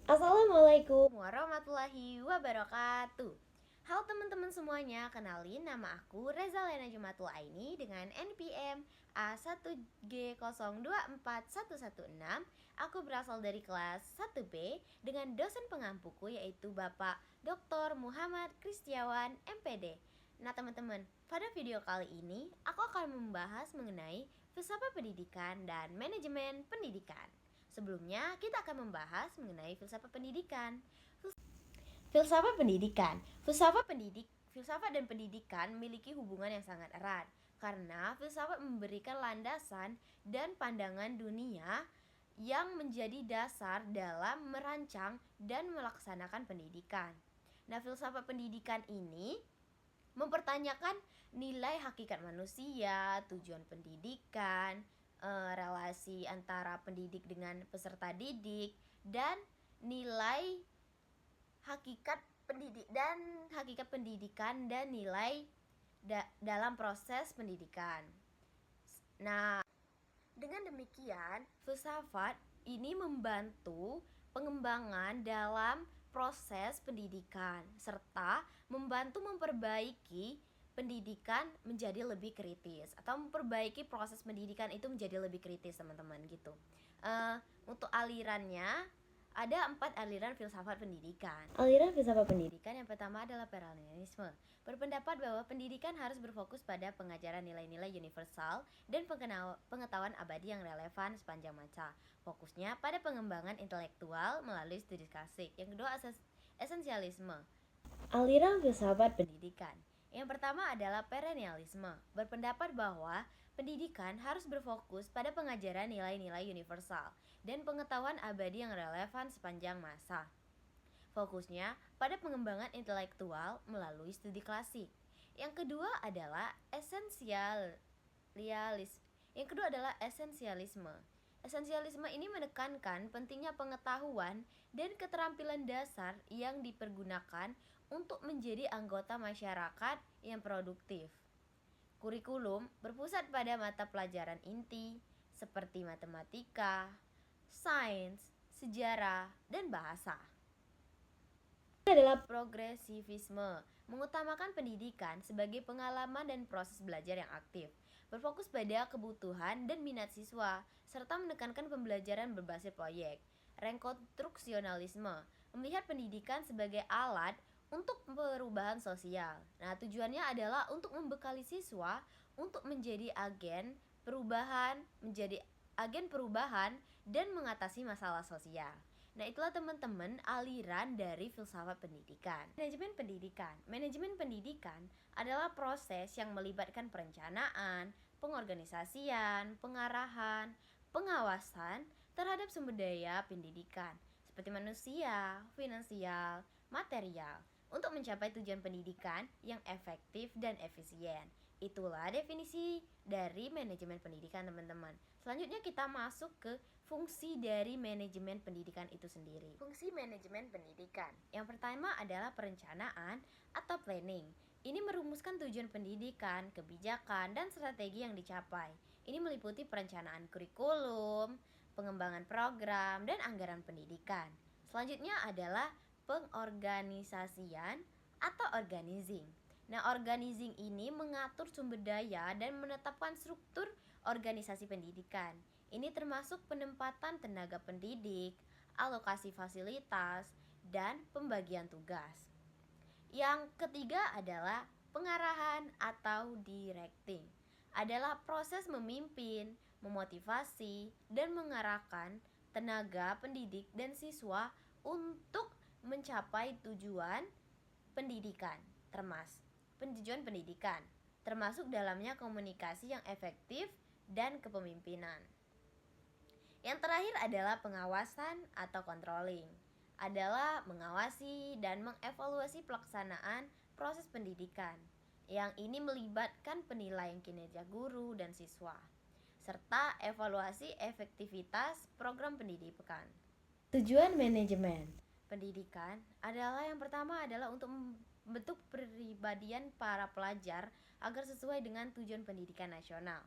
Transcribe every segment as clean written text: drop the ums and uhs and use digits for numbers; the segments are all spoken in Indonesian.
Assalamualaikum warahmatullahi wabarakatuh. Halo teman-teman semuanya, kenalin nama aku Reza Lena Jumatul Aini dengan NPM A1G024116. Aku berasal dari kelas 1B dengan dosen pengampuku yaitu Bapak Dr. Muhammad Kristiawan MPD. Nah teman-teman, pada video kali ini aku akan membahas mengenai filsafat pendidikan dan manajemen pendidikan. Sebelumnya, kita akan membahas mengenai filsafat pendidikan. Filsafat pendidikan. Filsafat dan pendidikan memiliki hubungan yang sangat erat karena filsafat memberikan landasan dan pandangan dunia yang menjadi dasar dalam merancang dan melaksanakan pendidikan. Nah, filsafat pendidikan ini mempertanyakan nilai hakikat manusia, tujuan pendidikan, relasi antara pendidik dengan peserta didik, dan nilai hakikat pendidikan dan nilai dalam proses pendidikan. Nah, dengan demikian, filsafat ini membantu pengembangan dalam proses pendidikan serta membantu memperbaiki pendidikan menjadi lebih kritis atau memperbaiki proses pendidikan itu menjadi lebih kritis teman-teman gitu. Untuk alirannya ada 4 aliran filsafat pendidikan. Aliran filsafat pendidikan yang pertama adalah perennialisme. Berpendapat bahwa pendidikan harus berfokus pada pengajaran nilai-nilai universal dan pengetahuan abadi yang relevan sepanjang masa. Fokusnya pada pengembangan intelektual melalui studi klasik. Yang kedua, esensialisme. Aliran filsafat pendidikan. Yang pertama adalah perennialisme. Berpendapat bahwa pendidikan harus berfokus pada pengajaran nilai-nilai universal dan pengetahuan abadi yang relevan sepanjang masa. Fokusnya pada pengembangan intelektual melalui studi klasik. Yang kedua adalah esensialisme. Esensialisme ini menekankan pentingnya pengetahuan dan keterampilan dasar yang dipergunakan untuk menjadi anggota masyarakat yang produktif. Kurikulum berpusat pada mata pelajaran inti seperti matematika, sains, sejarah, dan bahasa. Ini adalah progresivisme, mengutamakan pendidikan sebagai pengalaman dan proses belajar yang aktif, berfokus pada kebutuhan dan minat siswa, serta menekankan pembelajaran berbasis proyek. Rekonstruksionalisme, melihat pendidikan sebagai alat untuk perubahan sosial. Nah, tujuannya adalah untuk membekali siswa untuk menjadi agen perubahan dan mengatasi masalah sosial. Nah, itulah teman-teman aliran dari filsafat pendidikan. Manajemen pendidikan adalah proses yang melibatkan perencanaan, pengorganisasian, pengarahan, pengawasan terhadap sumber daya pendidikan seperti manusia, finansial, material untuk mencapai tujuan pendidikan yang efektif dan efisien. Itulah definisi dari manajemen pendidikan, teman-teman. Selanjutnya kita masuk ke fungsi dari manajemen pendidikan itu sendiri. Fungsi manajemen pendidikan. Yang pertama adalah perencanaan atau planning. Ini merumuskan tujuan pendidikan, kebijakan, dan strategi yang dicapai. Ini meliputi perencanaan kurikulum, pengembangan program, dan anggaran pendidikan. Selanjutnya adalah pengorganisasian atau organizing. Nah, organizing ini mengatur sumber daya dan menetapkan struktur organisasi pendidikan. Ini termasuk penempatan tenaga pendidik, alokasi fasilitas, dan pembagian tugas. Yang ketiga adalah pengarahan atau directing. Adalah proses memimpin, memotivasi, dan mengarahkan tenaga pendidik dan siswa untuk mencapai tujuan pendidikan, termasuk dalamnya komunikasi yang efektif dan kepemimpinan. Yang terakhir adalah pengawasan atau controlling, adalah mengawasi dan mengevaluasi pelaksanaan proses pendidikan. Yang ini melibatkan penilaian kinerja guru dan siswa, serta evaluasi efektivitas program pendidikan. Tujuan manajemen pendidikan adalah yang pertama adalah untuk membentuk kepribadian para pelajar agar sesuai dengan tujuan pendidikan nasional.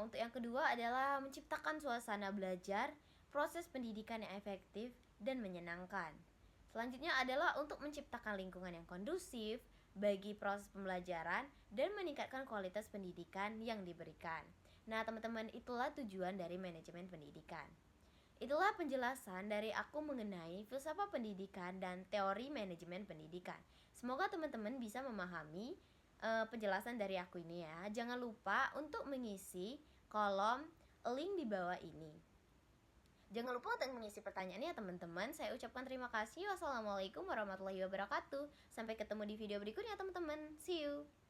Untuk yang kedua adalah menciptakan suasana belajar, proses pendidikan yang efektif, dan menyenangkan. Selanjutnya adalah untuk menciptakan lingkungan yang kondusif bagi proses pembelajaran dan meningkatkan kualitas pendidikan yang diberikan. Nah, teman-teman, itulah tujuan dari manajemen pendidikan. Itulah penjelasan dari aku mengenai filsafat pendidikan dan teori manajemen pendidikan. Semoga teman-teman bisa memahami penjelasan dari aku ini ya. Jangan lupa untuk mengisi kolom link di bawah ini. Jangan lupa untuk mengisi pertanyaannya ya teman-teman. Saya ucapkan terima kasih. Wassalamualaikum warahmatullahi wabarakatuh. Sampai ketemu di video berikutnya teman-teman. See you.